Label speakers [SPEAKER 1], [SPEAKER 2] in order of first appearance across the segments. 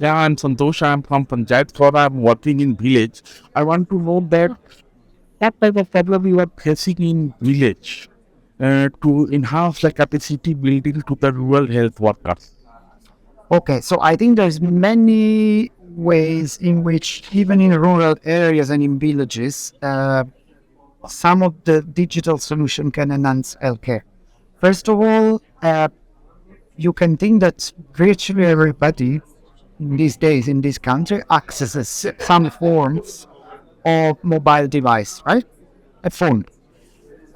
[SPEAKER 1] Yeah, I'm Santosh. I'm from Panchayat. So I'm working in village. I want to know that what type of problem you are facing in village to enhance the capacity building to the rural health workers.
[SPEAKER 2] Okay, so I think there's many ways in which, even in rural areas and in villages, some of the digital solution can enhance healthcare. First of all, you can think that virtually everybody these days in this country accesses some forms of mobile device, right? A phone.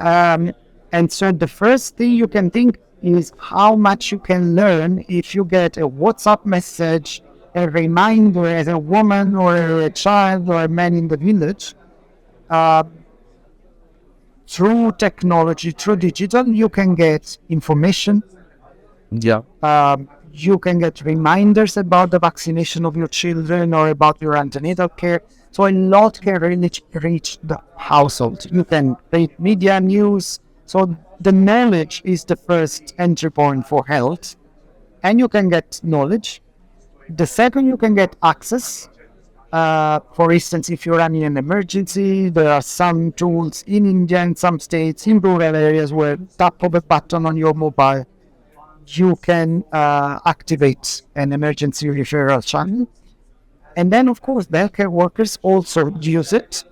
[SPEAKER 2] Um, and so the first thing you can think is how much you can learn if you get a WhatsApp message, a reminder as a woman or a child or a man in the village. Uh, Through technology, through digital, you can get information.
[SPEAKER 1] Yeah.
[SPEAKER 2] You can get reminders about the vaccination of your children or about your antenatal care. So a lot can really reach the household. You can read media news. So the knowledge is the first entry point for health, and you can get knowledge. The second, you can get access. For instance, if you're running an emergency, there are some tools in India and some states in rural areas where tap of a button on your mobile you can activate an emergency referral channel. And then, of course, the healthcare workers also use it.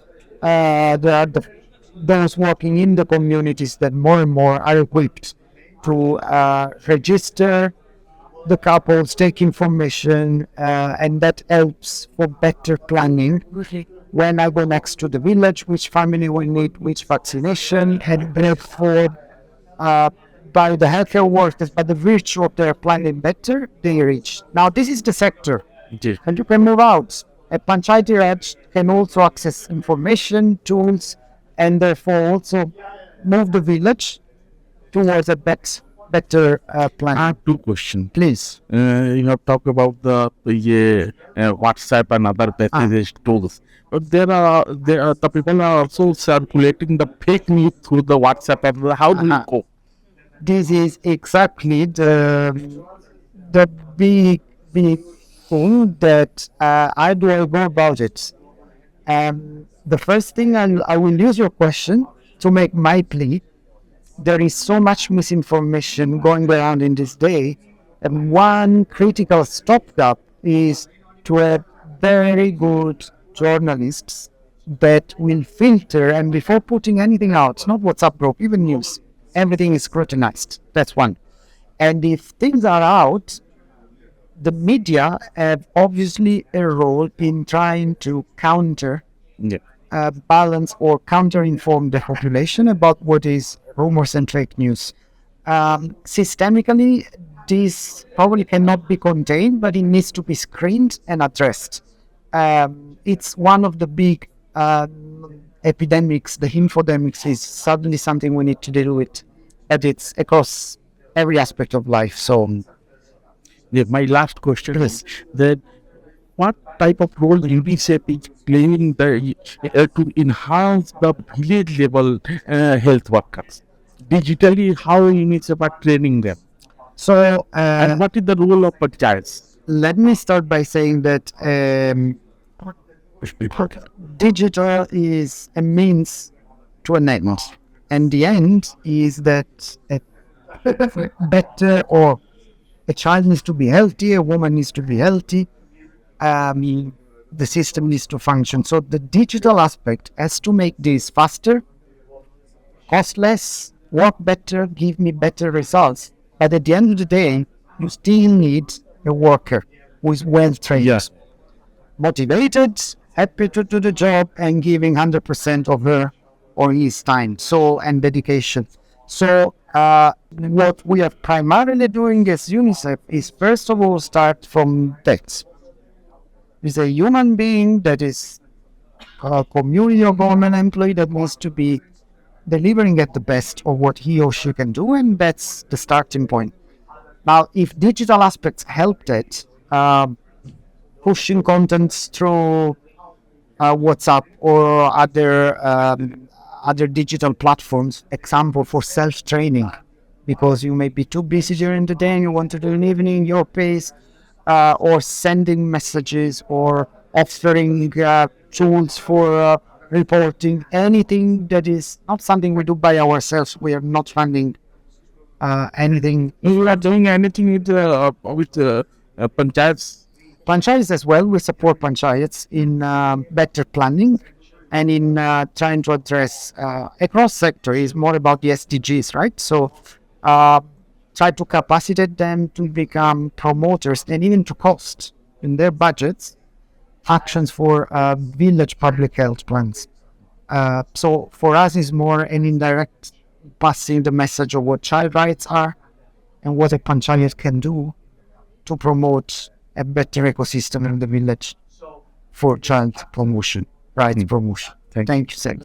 [SPEAKER 2] There are those working in the communities that more and more are equipped to register the couples, take information, and that helps for better planning. When I go next to the village, which family will need which vaccination, and therefore uh, by the healthcare workers, by the virtue of their planning better, they reach. Now, this is the sector,
[SPEAKER 1] Yes.
[SPEAKER 2] and you can move out. A Panchayat can also access information, tools, and therefore also move the village towards a better
[SPEAKER 1] I
[SPEAKER 2] plan.
[SPEAKER 1] have two questions.
[SPEAKER 2] Please.
[SPEAKER 1] You have talked about the WhatsApp and other
[SPEAKER 2] Ah,
[SPEAKER 1] messages tools, but there are the people are also circulating the fake news through the WhatsApp. And how do you
[SPEAKER 2] uh-huh.
[SPEAKER 1] cope?
[SPEAKER 2] This is exactly the big thing that I do go about it. The first thing, I will use your question to make my plea. There is so much misinformation going around in this day, and one critical stopgap is to have very good journalists that will filter and before putting anything out, not WhatsApp group, even news, everything is scrutinized. That's one. And if things are out, the media have obviously a role in trying to counter
[SPEAKER 1] Yeah.
[SPEAKER 2] balance or counter inform the population about what is rumors and fake news. Systemically, this probably cannot be contained, but it needs to be screened and addressed. It's one of the big epidemics. The infodemics is suddenly something we need to deal with, and it's across every aspect of life. So,
[SPEAKER 1] Yeah, my last question is
[SPEAKER 2] yes.
[SPEAKER 1] that what type of role UNICEF is playing to enhance the village level health workers? Digitally, how UNICEF are training them?
[SPEAKER 2] So,
[SPEAKER 1] And what is the role of Panchayats?
[SPEAKER 2] let me start by saying that digital is a means to an end, and the end is that a better or a child needs to be healthy, a woman needs to be healthy, the system needs to function. So the digital aspect has to make this faster, cost less, work better, give me better results. But at the end of the day, you still need a worker who is well
[SPEAKER 1] Yeah.
[SPEAKER 2] trained, motivated, happy to do the job, and giving 100% of her or his time, so and dedication. So, what we are primarily doing as UNICEF is first of all start from that. Is a human being that is a community or government employee that wants to be delivering at the best of what he or she can do, and that's the starting point. Now, if digital aspects help that, pushing contents through WhatsApp or other digital platforms. Example for self training, because you may be too busy during the day and you want to do an evening your pace. or sending messages or offering tools for reporting, anything that is not something we do by ourselves. We are not funding anything.
[SPEAKER 1] You are doing anything with panchayats?
[SPEAKER 2] Panchayats as well, we support panchayats in better planning and in trying to address across sector is more about the SDGs, right? So try to capacitate them to become promoters and even to cost in their budgets actions for village public health plans. So for us, is more an indirect passing the message of what child rights are and what a panchayat can do to promote a better ecosystem in the village for child promotion, rights promotion.
[SPEAKER 1] Thank you.
[SPEAKER 2] Thank you, sir.